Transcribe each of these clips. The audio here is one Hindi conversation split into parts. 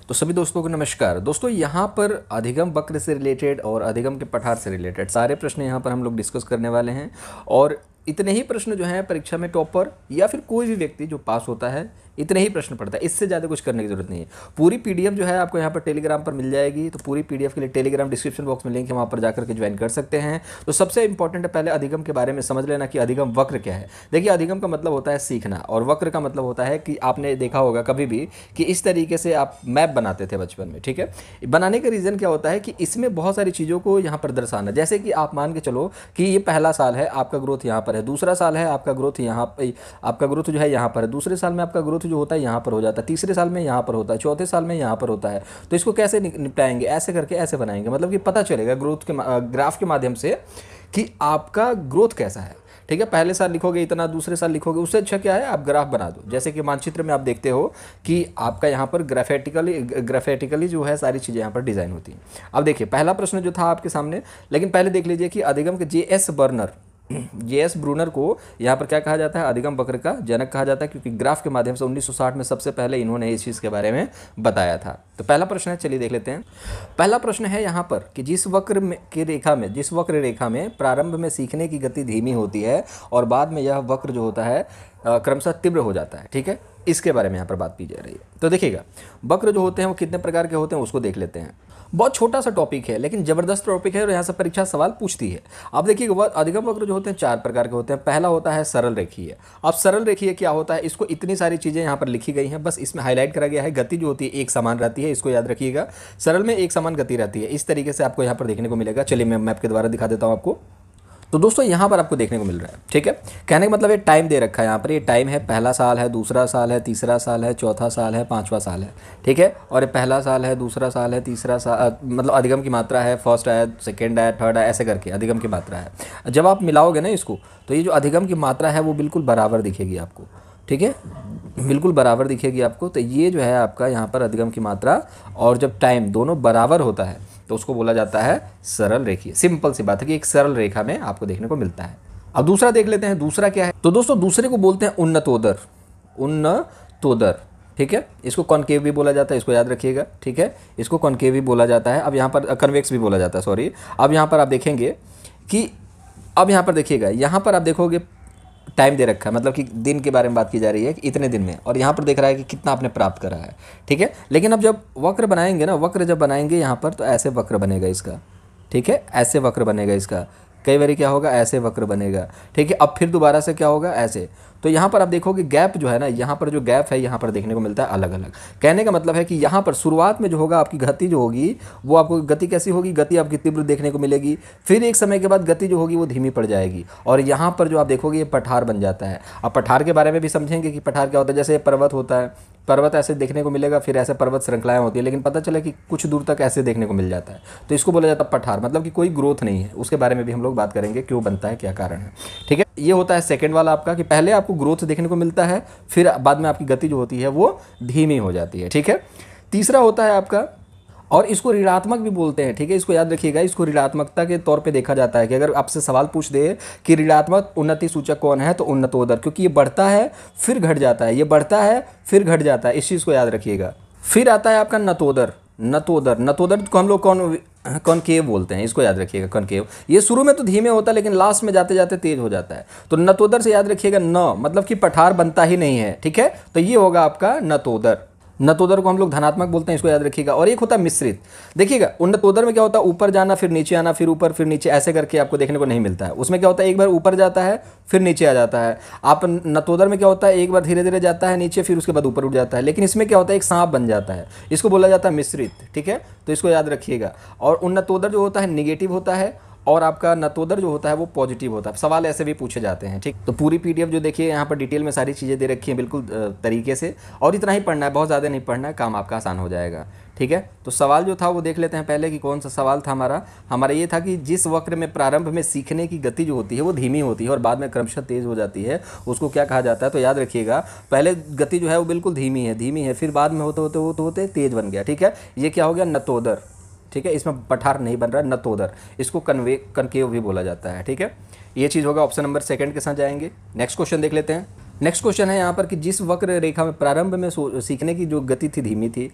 तो सभी दोस्तों को नमस्कार। दोस्तों यहाँ पर अधिगम वक्र से रिलेटेड और अधिगम के पठार से रिलेटेड सारे प्रश्न यहाँ पर हम लोग डिस्कस करने वाले हैं। और इतने ही प्रश्न जो हैं परीक्षा में टॉपर या फिर कोई भी व्यक्ति जो पास होता है इतने ही प्रश्न पढ़ता है, इससे ज़्यादा कुछ करने की जरूरत नहीं है। पूरी पीडीएफ जो है आपको यहाँ पर टेलीग्राम पर मिल जाएगी। तो पूरी पीडीएफ के लिए टेलीग्राम डिस्क्रिप्शन बॉक्स में लिंक है, वहाँ पर जाकर के ज्वाइन कर सकते हैं। तो सबसे इंपॉर्टेंट है पहले अधिगम के बारे में समझ लेना कि अधिगम वक्र क्या है। देखिए अधिगम का मतलब होता है सीखना और वक्र का मतलब होता है कि आपने देखा होगा कभी भी कि इस तरीके से आप मैप बनाते थे बचपन में, ठीक है। बनाने का रीज़न क्या होता है कि इसमें बहुत सारी चीज़ों को यहाँ पर दर्शाना, जैसे कि आप मान के चलो कि ये पहला साल है, आपका ग्रोथ यहाँ पर है, दूसरा साल है आपका ग्रोथ यहाँ पर, आपका ग्रोथ जो है यहाँ पर है, दूसरे साल में आपका ग्रोथ जो होता है यहाँ पर हो जाता है, तीसरे साल में यहाँ पर होता है, चौथे साल में यहाँ पर होता है। तो इसको कैसे निपटाएंगे, ऐसे करके ऐसे बनाएंगे, मतलब कि पता चलेगा ग्रोथ के ग्राफ के माध्यम से कि आपका ग्रोथ कैसा है, ठीक है। पहले साल लिखोगे इतना, दूसरे साल लिखोगे, उससे अच्छा क्या है आप ग्राफ बना दो। जैसे कि मानचित्र में आप देखते हो कि आपका यहाँ पर ग्राफेटिकली जो है सारी चीज़ें यहाँ पर डिज़ाइन होती हैं। अब देखिए पहला प्रश्न जो था आपके सामने, लेकिन पहले देख लीजिए कि अधिगम के जे.एस. ब्रूनर को यहाँ पर क्या कहा जाता है, अधिगम वक्र का जनक कहा जाता है, क्योंकि ग्राफ के माध्यम से 1960 में सबसे पहले इन्होंने इस चीज़ के बारे में बताया था। तो पहला प्रश्न है, चलिए देख लेते हैं। पहला प्रश्न है यहाँ पर कि जिस वक्र रेखा में प्रारंभ में सीखने की गति धीमी होती है और बाद में यह वक्र जो होता है क्रमशः तीव्र हो जाता है, ठीक है, इसके बारे में यहाँ पर बात की जा रही है। तो देखिएगा वक्र जो होते हैं वो कितने प्रकार के होते हैं उसको देख लेते हैं। बहुत छोटा सा टॉपिक है लेकिन ज़बरदस्त टॉपिक है और यहाँ से परीक्षा सवाल पूछती है। अब देखिए अधिगम वक्र जो होते हैं 4 प्रकार के होते हैं। पहला होता है सरल रेखीय। अब सरल रेखीय क्या होता है, इसको इतनी सारी चीज़ें यहाँ पर लिखी गई हैं, बस इसमें हाईलाइट करा गया है। गति जो होती है एक समान रहती है, इसको याद रखिएगा। सरल में एक समान गति रहती है, इस तरीके से आपको यहाँ पर देखने को मिलेगा। चलिए मैं मैप के द्वारा दिखा देता हूँ आपको। तो दोस्तों यहाँ पर आपको देखने को मिल रहा है, ठीक है। कहने का मतलब ये टाइम दे रखा है यहाँ पर, ये टाइम है, पहला साल है, दूसरा साल है, तीसरा साल है, चौथा साल है, पांचवा साल है, ठीक है। और ये पहला साल है, दूसरा साल है, तीसरा साल, मतलब अधिगम की मात्रा है, फर्स्ट है, सेकेंड है, थर्ड है, ऐसे करके अधिगम की मात्रा है। जब आप मिलाओगे ना इसको तो ये जो अधिगम की मात्रा है वो बिल्कुल बराबर दिखेगी आपको, ठीक है, बिल्कुल बराबर दिखेगी आपको। तो ये जो है आपका यहाँ पर अधिगम की मात्रा और जब टाइम दोनों बराबर होता है तो उसको बोला जाता है सरल रेखीय। सिंपल सी बात है कि एक सरल रेखा में आपको देखने को मिलता है। अब दूसरा देख लेते हैं, दूसरा क्या है। तो दोस्तों दूसरे को बोलते हैं उन्नतोदर, ठीक है। इसको कॉनकेव भी बोला जाता है, इसको याद रखिएगा, ठीक है। इसको कॉनकेव भी बोला जाता है। अब यहाँ पर कन्वेक्स भी बोला जाता है, सॉरी। अब यहाँ पर आप देखेंगे कि अब यहाँ पर देखिएगा, यहाँ पर आप देखोगे टाइम दे रखा है, मतलब कि दिन के बारे में बात की जा रही है कि इतने दिन में, और यहाँ पर देख रहा है कि कितना आपने प्राप्त करा है, ठीक है। लेकिन अब जब वक्र बनाएंगे ना, वक्र जब बनाएंगे यहाँ पर तो ऐसे वक्र बनेगा इसका, ठीक है, ऐसे वक्र बनेगा इसका। कई बार क्या होगा, ऐसे वक्र बनेगा, ठीक है। अब फिर दोबारा से क्या होगा, ऐसे। तो यहाँ पर आप देखोगे गैप जो है ना, यहाँ पर जो गैप है यहाँ पर देखने को मिलता है अलग अलग। कहने का मतलब है कि यहाँ पर शुरुआत में जो होगा आपकी गति जो होगी वो आपको गति कैसी होगी, गति आपकी तीव्र देखने को मिलेगी। फिर एक समय के बाद गति जो होगी वो धीमी पड़ जाएगी और यहाँ पर जो आप देखोगे ये पठार बन जाता है। अब पठार के बारे में भी समझेंगे कि पठार क्या होता है। जैसे पर्वत होता है, पर्वत ऐसे देखने को मिलेगा, फिर ऐसे पर्वत श्रृंखलाएं होती है, लेकिन पता चला कि कुछ दूर तक ऐसे देखने को मिल जाता है, तो इसको बोला जाता है पठार, मतलब कि कोई ग्रोथ नहीं है। उसके बारे में भी हम लोग बात करेंगे, क्यों बनता है, क्या कारण है, ठीक है। ये होता है सेकंड वाला आपका कि पहले आपको ग्रोथ देखने को मिलता है, फिर बाद में आपकी गति जो होती है वो धीमी हो जाती है, ठीक है। तीसरा होता है आपका, और इसको ऋणात्मक भी बोलते हैं, ठीक है। इसको याद रखिएगा, इसको ऋणात्मकता के तौर पे देखा जाता है कि अगर आपसे सवाल पूछ दे कि ऋणात्मक उन्नति सूचक कौन है तो उन्नतोदर, क्योंकि ये बढ़ता है फिर घट जाता है, ये बढ़ता है फिर घट जाता है, इस चीज़ को याद रखिएगा। फिर आता है आपका नतोदर को हम लोग कॉनकेव बोलते हैं, इसको याद रखिएगा, कॉनकेव। ये शुरू में तो धीमे होता है लेकिन लास्ट में जाते जाते तेज हो जाता है। तो नतोदर से याद रखिएगा, न मतलब कि पठार बनता ही नहीं है, ठीक है। तो ये होगा आपका नतोदर को हम लोग धनात्मक बोलते हैं, इसको याद रखिएगा। और एक होता है मिश्रित। देखिएगा उन्नतोदर में क्या होता है, ऊपर जाना फिर नीचे आना, फिर ऊपर फिर नीचे, ऐसे करके आपको देखने को नहीं मिलता है। उसमें क्या होता है, एक बार ऊपर जाता है फिर नीचे आ जाता है। आप नतोदर में क्या होता है, एक बार धीरे धीरे जाता है नीचे, फिर उसके बाद ऊपर उठ जाता है। लेकिन इसमें क्या होता है, एक सांप बन जाता है, इसको बोला जाता है मिश्रित, ठीक है। तो इसको याद रखिएगा। और उन्नतोदर जो होता है निगेटिव होता है और आपका नतोदर जो होता है वो पॉजिटिव होता है। सवाल ऐसे भी पूछे जाते हैं, ठीक। तो पूरी पीडीएफ जो देखिए यहाँ पर डिटेल में सारी चीज़ें दे रखी हैं बिल्कुल तरीके से, और इतना ही पढ़ना है, बहुत ज़्यादा नहीं पढ़ना है, काम आपका आसान हो जाएगा, ठीक है। तो सवाल जो था वो देख लेते हैं पहले कि कौन सा सवाल था हमारा ये था कि जिस वक्र में प्रारंभ में सीखने की गति जो होती है वो धीमी होती है और बाद में क्रमशः तेज हो जाती है, उसको क्या कहा जाता है। तो याद रखिएगा, पहले गति जो है वो बिल्कुल धीमी है, फिर बाद में होते तेज बन गया, ठीक है। ये क्या हो गया, नतोदर, ठीक है। इसमें पठार नहीं बन रहा है, नतोदर, इसको कनकेव भी बोला जाता है, ठीक है। ये चीज़ होगा। ऑप्शन नंबर सेकंड के साथ जाएंगे। नेक्स्ट क्वेश्चन देख लेते हैं। नेक्स्ट क्वेश्चन है यहाँ पर कि जिस वक्र रेखा में प्रारंभ में सीखने की जो गति थी धीमी थी,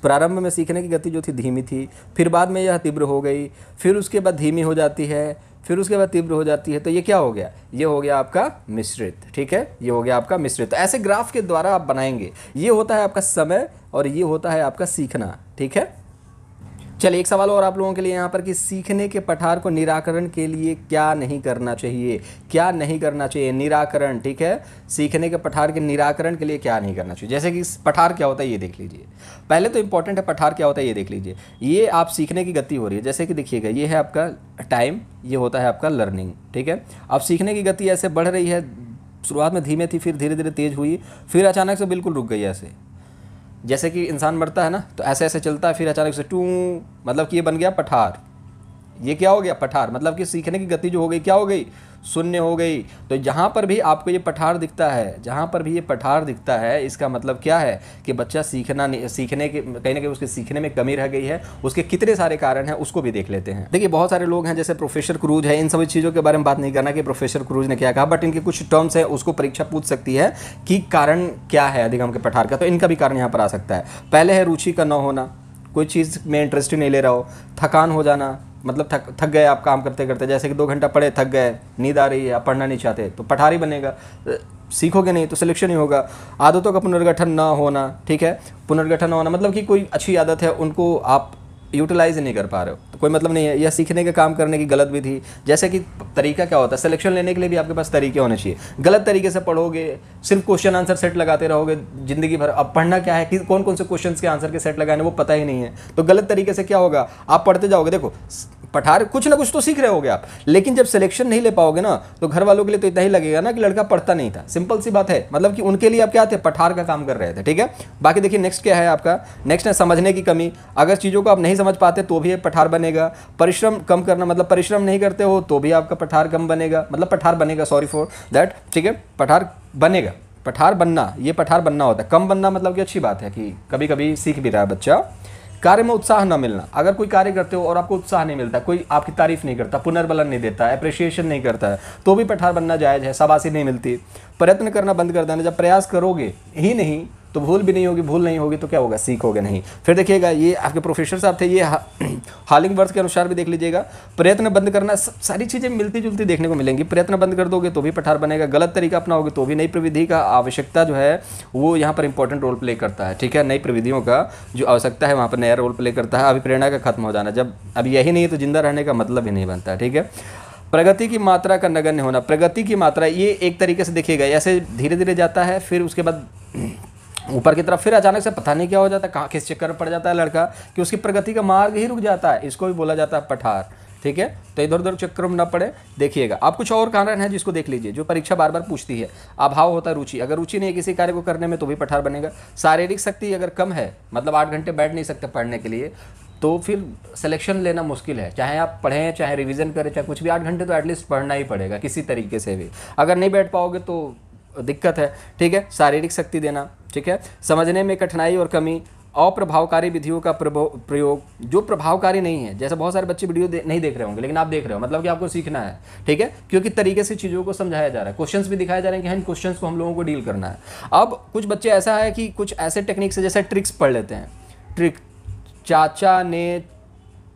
प्रारंभ में सीखने की गति जो थी धीमी थी, फिर बाद में यह तीव्र हो गई, फिर उसके बाद धीमी हो जाती है, फिर उसके बाद तीव्र हो जाती है, तो ये क्या हो गया? ये हो गया आपका मिश्रित। ठीक है, ये हो गया आपका मिश्रित। तो ऐसे ग्राफ के द्वारा आप बनाएंगे। ये होता है आपका समय और ये होता है आपका सीखना। ठीक है, चलिए एक सवाल और आप लोगों के लिए यहाँ पर कि सीखने के पठार को निराकरण के लिए क्या नहीं करना चाहिए? क्या नहीं करना चाहिए? निराकरण। ठीक है, सीखने के पठार के निराकरण के लिए क्या नहीं करना चाहिए? जैसे कि पठार क्या होता है ये देख लीजिए। पहले तो इंपॉर्टेंट है पठार क्या होता है ये देख लीजिए। ये आप सीखने की गति हो रही है, जैसे कि देखिएगा ये है आपका टाइम, ये होता है आपका लर्निंग। ठीक है, अब सीखने की गति ऐसे बढ़ रही है, शुरुआत में धीमे थी, फिर धीरे धीरे तेज हुई, फिर अचानक से बिल्कुल रुक गई। ऐसे जैसे कि इंसान मरता है ना, तो ऐसे ऐसे चलता है, फिर अचानक से टू, मतलब कि ये बन गया पठार। ये क्या हो गया? पठार। मतलब कि सीखने की गति जो हो गई क्या हो गई? शून्य हो गई। तो जहाँ पर भी आपको ये पठार दिखता है, जहाँ पर भी ये पठार दिखता है, इसका मतलब क्या है कि बच्चा सीखने के कहीं ना कहीं उसके सीखने में कमी रह गई है। उसके कितने सारे कारण हैं उसको भी देख लेते हैं। देखिए बहुत सारे लोग हैं जैसे प्रोफेसर क्रूज है, इन सभी चीज़ों के बारे में बात नहीं करना कि प्रोफेसर क्रूज ने क्या कहा, बट इनके कुछ टर्म्स है उसको परीक्षा पूछ सकती है कि कारण क्या है अधिगम के पठार का। तो इनका भी कारण यहाँ पर आ सकता है। पहले है रुचि का न होना, कोई चीज़ में इंटरेस्ट ही नहीं ले रहा हो। थकान हो जाना, मतलब थक गए आप काम करते करते, जैसे कि 2 घंटा पढ़े, थक गए, नींद आ रही है, आप पढ़ना नहीं चाहते, तो पठार ही बनेगा। सीखोगे नहीं तो सिलेक्शन ही होगा। आदतों का पुनर्गठन ना होना। ठीक है, पुनर्गठन ना होना मतलब कि कोई अच्छी आदत है उनको आप यूटिलाइज नहीं कर पा रहे हो, तो कोई मतलब नहीं है। यह सीखने के काम करने की गलत विधि, जैसे कि तरीका क्या होता है, सिलेक्शन लेने के लिए भी आपके पास तरीके होने चाहिए। गलत तरीके से पढ़ोगे, सिर्फ क्वेश्चन आंसर सेट लगाते रहोगे जिंदगी भर। अब पढ़ना क्या है कि कौन कौन से क्वेश्चन के आंसर के सेट लगाने वो पता ही नहीं है, तो गलत तरीके से क्या होगा, आप पढ़ते जाओगे। देखो पठार कुछ ना कुछ तो सीख रहे होगे आप, लेकिन जब सिलेक्शन नहीं ले पाओगे ना, तो घर वालों के लिए तो इतना ही लगेगा ना कि लड़का पढ़ता नहीं था। सिंपल सी बात है, मतलब कि उनके लिए आप क्या थे, पठार का काम कर रहे थे। ठीक है, बाकी देखिए नेक्स्ट क्या है आपका, नेक्स्ट है समझने की कमी। अगर चीज़ों को आप नहीं समझ पाते तो भी पठार बनेगा। परिश्रम कम करना, मतलब परिश्रम नहीं करते हो तो भी आपका पठार कम बनेगा, मतलब पठार बनेगा, सॉरी फॉर दैट। ठीक है, पठार बनेगा, पठार बनना, ये पठार बनना होता है। कम बनना मतलब कि अच्छी बात है कि कभी कभी सीख भी रहा है बच्चा। कार्य में उत्साह न मिलना, अगर कोई कार्य करते हो और आपको उत्साह नहीं मिलता, कोई आपकी तारीफ नहीं करता, पुनर्बलन नहीं देता, अप्रिशिएशन नहीं करता है, तो भी पठार बनना जायज़ है, शाबाशी नहीं मिलती। प्रयत्न करना बंद कर देना, जब प्रयास करोगे ही नहीं तो भूल भी नहीं होगी, भूल नहीं होगी तो क्या होगा, सीखोगे नहीं। फिर देखिएगा ये आपके प्रोफेसर साहब थे, ये हॉलिंगवर्थ के अनुसार भी देख लीजिएगा, प्रयत्न बंद करना, सारी चीज़ें मिलती जुलती देखने को मिलेंगी। प्रयत्न बंद कर दोगे तो भी पठार बनेगा, गलत तरीका अपनाओगे तो भी। नई प्रविधि का आवश्यकता जो है वो यहाँ पर इंपॉर्टेंट रोल प्ले करता है। ठीक है, नई प्रविधियों का जो आवश्यकता है वहाँ पर नया रोल प्ले करता है। अभिप्रेरणा का खत्म हो जाना, जब अब यही नहीं है तो जिंदा रहने का मतलब ही नहीं बनता। ठीक है, प्रगति की मात्रा का नगण्य होना, प्रगति की मात्रा ये एक तरीके से देखिएगा, ऐसे धीरे धीरे जाता है, फिर उसके बाद ऊपर की तरफ, फिर अचानक से पता नहीं क्या हो जाता है, कहाँ किस चक्कर में पड़ जाता है लड़का कि उसकी प्रगति का मार्ग ही रुक जाता है। इसको भी बोला जाता है पठार। ठीक है, तो इधर उधर चक्कर में ना पड़े। देखिएगा आप कुछ और कारण है जिसको देख लीजिए, जो परीक्षा बार बार पूछती है। अभाव होता है रुचि, अगर रुचि नहीं है किसी कार्य को करने में तो भी पठार बनेगा। शारीरिक शक्ति अगर कम है, मतलब 8 घंटे बैठ नहीं सकते पढ़ने के लिए, तो फिर सिलेक्शन लेना मुश्किल है। चाहे आप पढ़ें, चाहे रिवीजन करें, चाहे कुछ भी, 8 घंटे तो एटलीस्ट पढ़ना ही पड़ेगा किसी तरीके से भी। अगर नहीं बैठ पाओगे तो दिक्कत है। ठीक है, शारीरिक शक्ति देना। ठीक है, समझने में कठिनाई और कमी, अप्रभावकारी विधियों का प्रयोग, जो प्रभावकारी नहीं है। जैसे बहुत सारे बच्चे वीडियो नहीं देख रहे होंगे, लेकिन आप देख रहे हो, मतलब कि आपको सीखना है। ठीक है, क्योंकि तरीके से चीज़ों को समझाया जा रहा है, क्वेश्चंस भी दिखाए जा रहे हैं कि हाँ इन क्वेश्चंस को हम लोगों को डील करना है। अब कुछ बच्चे ऐसा है कि कुछ ऐसे टेक्निक से, जैसे ट्रिक्स पढ़ लेते हैं, ट्रिक, चाचा ने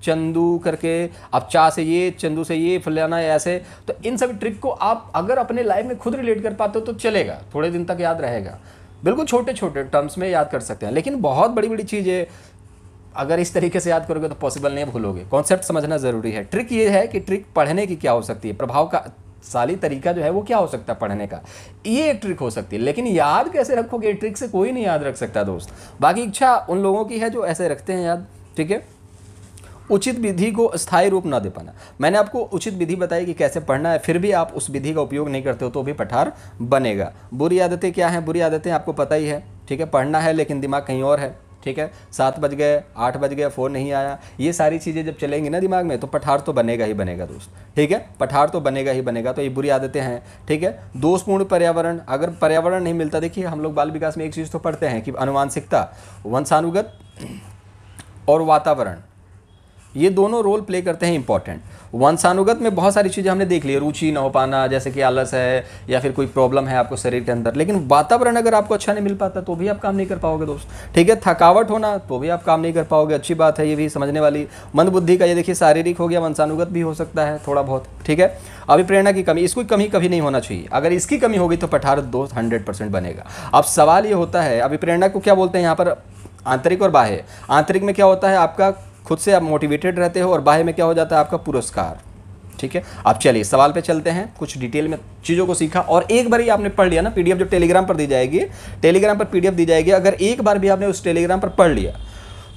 चंदू करके, अब चा से ये, चंदू से ये, फलाना ऐसे, तो इन सभी ट्रिक को आप अगर अपने लाइफ में खुद रिलेट कर पाते हो तो चलेगा, थोड़े दिन तक याद रहेगा। बिल्कुल छोटे छोटे टर्म्स में याद कर सकते हैं, लेकिन बहुत बड़ी बड़ी चीज़ें अगर इस तरीके से याद करोगे तो पॉसिबल नहीं, भूलोगे। कॉन्सेप्ट समझना जरूरी है। ट्रिक ये है कि ट्रिक पढ़ने की क्या हो सकती है, प्रभाव का साली तरीका जो है वो क्या हो सकता है पढ़ने का, ये एक ट्रिक हो सकती है। लेकिन याद कैसे रखोगे, ट्रिक से कोई नहीं याद रख सकता दोस्त। बाकी इच्छा उन लोगों की है जो ऐसे रखते हैं याद। ठीक है, उचित विधि को स्थायी रूप न दे पाना, मैंने आपको उचित विधि बताई कि कैसे पढ़ना है, फिर भी आप उस विधि का उपयोग नहीं करते हो तो भी पठार बनेगा। बुरी आदतें क्या हैं, बुरी आदतें आपको पता ही है। ठीक है, पढ़ना है लेकिन दिमाग कहीं और है। ठीक है, 7 बज गए, 8 बज गए, फ़ोन नहीं आया, ये सारी चीज़ें जब चलेंगी ना दिमाग में तो पठार तो बनेगा ही बनेगा दोस्त। ठीक है, पठार तो बनेगा ही बनेगा। तो ये बुरी आदतें हैं। ठीक है, दोषपूर्ण पर्यावरण, अगर पर्यावरण नहीं मिलता, देखिए हम लोग बाल विकास में एक चीज़ तो पढ़ते हैं कि अनुवांशिकता, वंशानुगत और वातावरण, ये दोनों रोल प्ले करते हैं इंपॉर्टेंट। वंशानुगत में बहुत सारी चीज़ें हमने देख ली, रुचि न हो पाना, जैसे कि आलस है या फिर कोई प्रॉब्लम है आपको शरीर के अंदर, लेकिन वातावरण अगर आपको अच्छा नहीं मिल पाता तो भी आप काम नहीं कर पाओगे दोस्त, ठीक है। थकावट होना तो भी आप काम नहीं कर पाओगे, अच्छी बात है, ये भी समझने वाली। मंद बुद्धि का ये देखिए शारीरिक हो गया, वंशानुगत भी हो सकता है थोड़ा बहुत, ठीक है। अभिप्रेरणा की कमी, इसको कमी कभी नहीं होना चाहिए, अगर इसकी कमी होगी तो पठार दोस्त 100% बनेगा। अब सवाल ये होता है अभिप्रेरणा को क्या बोलते हैं यहाँ पर, आंतरिक और बाह्य। आंतरिक में क्या होता है आपका खुद से आप मोटिवेटेड रहते हो, और बाह्य में क्या हो जाता है आपका पुरस्कार, ठीक है। अब चलिए सवाल पे चलते हैं, कुछ डिटेल में चीज़ों को सीखा, और एक बार ही आपने पढ़ लिया ना, पीडीएफ जो टेलीग्राम पर दी जाएगी, टेलीग्राम पर पीडीएफ दी जाएगी, अगर एक बार भी आपने उस टेलीग्राम पर पढ़ लिया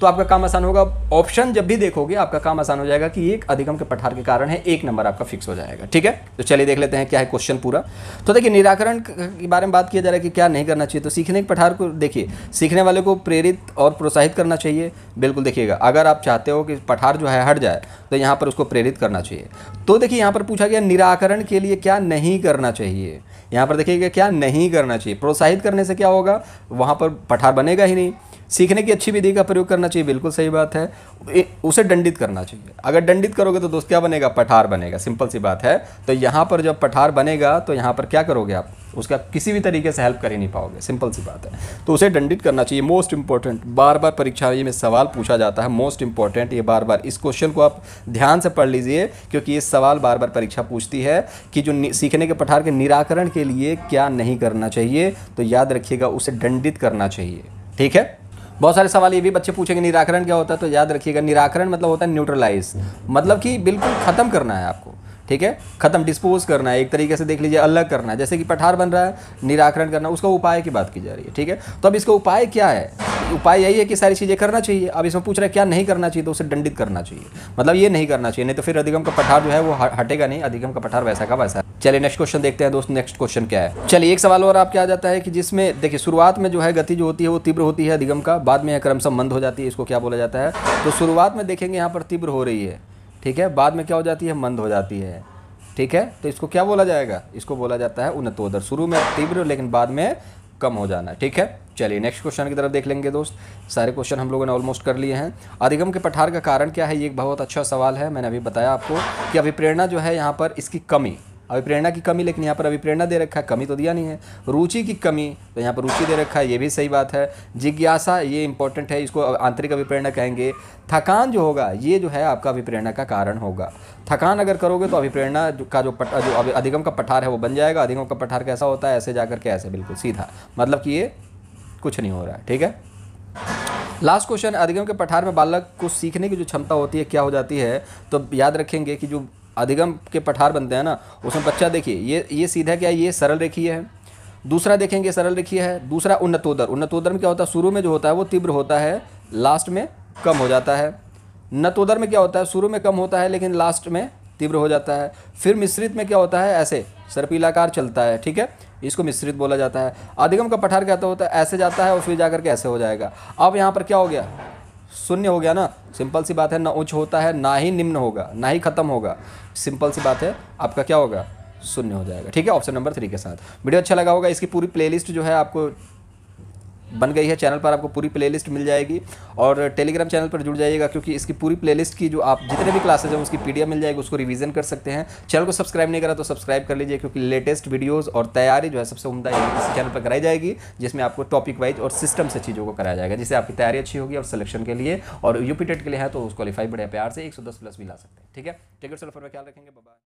तो आपका काम आसान होगा। ऑप्शन जब भी देखोगे आपका काम आसान हो जाएगा कि एक अधिगम के पठार के कारण है, 1 नंबर आपका फिक्स हो जाएगा, ठीक है। तो चलिए देख लेते हैं क्या है क्वेश्चन पूरा। तो देखिए निराकरण के बारे में बात किया जा रहा है कि क्या नहीं करना चाहिए। तो सीखने के पठार को देखिए, सीखने वाले को प्रेरित और प्रोत्साहित करना चाहिए, बिल्कुल। देखिएगा अगर आप चाहते हो कि पठार जो है हट जाए तो यहाँ पर उसको प्रेरित करना चाहिए। तो देखिए यहाँ पर पूछा गया निराकरण के लिए क्या नहीं करना चाहिए, यहाँ पर देखिएगा क्या नहीं करना चाहिए। प्रोत्साहित करने से क्या होगा, वहाँ पर पठार बनेगा ही नहीं। सीखने की अच्छी विधि का प्रयोग करना चाहिए, बिल्कुल सही बात है। उसे दंडित करना चाहिए, अगर दंडित करोगे तो दोस्त क्या बनेगा, पठार बनेगा, सिंपल सी बात है। तो यहाँ पर जब पठार बनेगा तो यहाँ पर क्या करोगे आप, उसका किसी भी तरीके से हेल्प कर ही नहीं पाओगे, सिंपल सी बात है। तो उसे दंडित करना चाहिए, मोस्ट इंपॉर्टेंट, बार बार परीक्षा में सवाल पूछा जाता है, मोस्ट इंपॉर्टेंट, ये बार बार इस क्वेश्चन को आप ध्यान से पढ़ लीजिए, क्योंकि ये सवाल बार बार परीक्षा पूछती है कि जो सीखने के पठार के निराकरण के लिए क्या नहीं करना चाहिए। तो याद रखिएगा उसे दंडित करना चाहिए, ठीक है। बहुत सारे सवाल ये भी बच्चे पूछेंगे निराकरण क्या होता है, तो याद रखिएगा निराकरण मतलब होता है न्यूट्रलाइज, मतलब कि बिल्कुल ख़त्म करना है आपको, ठीक है। खत्म, डिस्पोज करना है, एक तरीके से देख लीजिए अलग करना है। जैसे कि पठार बन रहा है, निराकरण करना, उसका उपाय की बात की जा रही है, ठीक है। तो अब इसका उपाय क्या है, उपाय यही है कि सारी चीज़ें करना चाहिए। अब इसमें पूछ रहा है क्या नहीं करना चाहिए, तो उसे दंडित करना चाहिए, मतलब ये नहीं करना चाहिए, नहीं तो फिर अधिगम का पठार जो है वो हटेगा नहीं, अधिगम का पठार वैसा का वैसा। चलिए नेक्स्ट क्वेश्चन देखते हैं दोस्त, नेक्स्ट क्वेश्चन क्या है। चलिए एक सवाल और आपके आ जाता है कि जिसमें देखिए शुरुआत में जो है गति जो होती है वो तीव्र होती है अधिगम का, बाद में क्रमशः मंद हो जाती है, इसको क्या बोला जाता है। तो शुरुआत में देखेंगे यहाँ पर तीव्र हो रही है, ठीक है, बाद में क्या हो जाती है, मंद हो जाती है, ठीक है। तो इसको क्या बोला जाएगा, इसको बोला जाता है उन्नतोदर, शुरू में तीव्र लेकिन बाद में कम हो जाना, ठीक है। चलिए नेक्स्ट क्वेश्चन की तरफ देख लेंगे दोस्त, सारे क्वेश्चन हम लोगों ने ऑलमोस्ट कर लिए हैं। अधिगम के पठार का कारण क्या है, ये एक बहुत अच्छा सवाल है। मैंने अभी बताया आपको कि अभिप्रेरणा जो है यहाँ पर इसकी कमी, अभिप्रेरणा की कमी, लेकिन यहाँ पर अभिप्रेरणा दे रखा है, कमी तो दिया नहीं है। रुचि की कमी, तो यहाँ पर रुचि दे रखा है, ये भी सही बात है। जिज्ञासा, ये इंपॉर्टेंट है, इसको आंतरिक अभिप्रेरणा कहेंगे। थकान जो होगा ये जो है आपका अभिप्रेरणा का कारण होगा। थकान अगर करोगे तो अभिप्रेरणा का जो अधिगम का पठार है वो बन जाएगा। अधिगम का पठार कैसा होता है, ऐसे जाकर के ऐसे बिल्कुल सीधा, मतलब कि ये कुछ नहीं हो रहा है, ठीक है। लास्ट क्वेश्चन, अधिगम के पठार में बालक को सीखने की जो क्षमता होती है क्या हो जाती है। तो याद रखेंगे कि जो अधिगम के पठार बनते हैं ना, उसमें बच्चा देखिए ये सीधा क्या है, ये सरल रेखीय है। दूसरा देखेंगे सरल रेखीय है। दूसरा उन्नतोदर, उन्नतोदर में क्या होता है, शुरू में जो होता है वो तीव्र होता है, लास्ट में कम हो जाता है। नतोदर में क्या होता है, शुरू में कम होता है लेकिन लास्ट में तीव्र हो जाता है। फिर मिश्रित में क्या होता है, ऐसे सर्पिलाकार चलता है, ठीक है, इसको मिश्रित बोला जाता है। अधिगम का पठार क्या होता है, ऐसे जाता है और फिर जाकर के ऐसे हो जाएगा। अब यहाँ पर क्या हो गया, शून्य हो गया ना, सिंपल सी बात है, ना उच्च होता है ना ही निम्न होगा ना ही खत्म होगा, सिंपल सी बात है, आपका क्या होगा, शून्य हो जाएगा, ठीक है। ऑप्शन नंबर 3 के साथ। वीडियो अच्छा लगा होगा, इसकी पूरी प्लेलिस्ट जो है आपको बन गई है, चैनल पर आपको पूरी प्लेलिस्ट मिल जाएगी, और टेलीग्राम चैनल पर जुड़ जाइएगा क्योंकि इसकी पूरी प्लेलिस्ट की जो आप जितने भी क्लासेज हैं उसकी पीडीएफ मिल जाएगी, उसको रिवीजन कर सकते हैं। चैनल को सब्सक्राइब नहीं करा तो सब्सक्राइब कर लीजिए, क्योंकि लेटेस्ट वीडियोस और तैयारी जो है सबसे उम्दा इस चैनल पर कराई जाएगी, जिसमें आपको टॉपिक वाइज और सिस्टम से चीज़ों को कराया जाएगा, जिससे आपकी तैयारी अच्छी होगी और सिलेक्शन के लिए और यूपी टेट के लिए है तो उस क्वालिफाई बड़े प्यार से 110 प्लस भी ला सकते हैं, ठीक है। टिकट सफर में ख्याल रखेंगे, बाय।